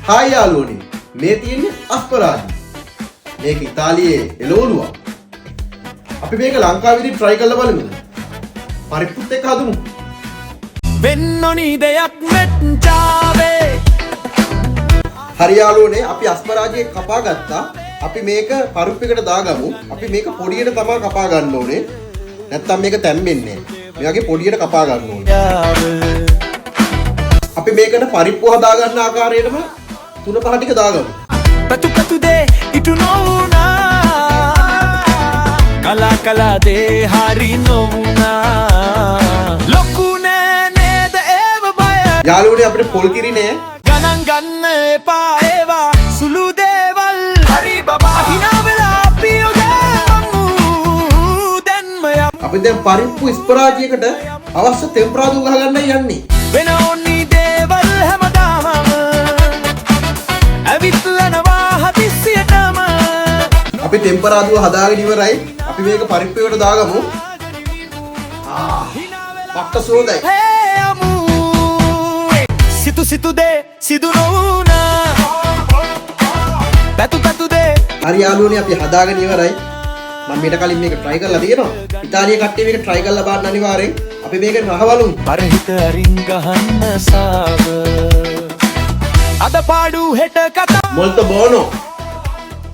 Hi යාළුවනේ මේ තියෙන්නේ අස්පරාජි. මේක ඉතාලියේ එළවලුවක්. අපි මේක ලංකාවේදී try කරලා බලමුද? පරිප්පුත් එක්ක හදමු. වෙන්නොනි දෙයක් මෙච්චාවේ. හරි යාළුවනේ අපි අස්පරාජිය කපා ගත්තා. අපි මේක පරිප්පුවකට දාගමු. අපි මේක පොඩියට තමයි කපා ගන්න ඕනේ. නැත්තම් මේක තැම්බෙන්නේ නැහැ. මේ වගේ පොඩියට කපා ගන්න ඕනේ. අපි මේකට පරිප්පුව හදා ගන්න ආකාරයටම තුන පහ ටික දාගමු. පතු පතු දේ ඉටු නොවුනා කලා කලා දේ හරි නොවුනා ලොකු නෑ නේද ඒව බය යාළුවනේ අපිට පොල් කිරි නෑ. ගණන් ගන්න එපා ඒවා සුළු දේවල් හරි බබා හිනා වෙලා අපි යොදමු දැන්ම අපි දැන් පරිප්පු ඉස්පරාජියකට අවශ්‍ය ටෙම්පරාදුර ගහ ගන්නයි යන්නේ. වෙන ඕනි දේවල් හැමදාම ඇවිත්ලනවා හදිස්සියටම අපි ටෙම්පරාදුර හදාගෙන ඉවරයි. අපි මේක පරිප්පුවකට දාගමු. පක්ක සෝදයි. සිතු සිතු දේ සිදු නොවුනා පැතු පැතු දේ. හරි යාළුවනේ අපි හදාගෙන ඉවරයි. මම මීට කලින් මේක try කරලා තියෙනවා. ඉතාලියේ කට්ටිය මේක try කරලා බලන්න අනිවාර්යෙන්. අපි මේක රහවලුන්. පරහිත අරින් ගහන්න සාව අද පාඩු හෙට කතා මොල්ත බෝනෝ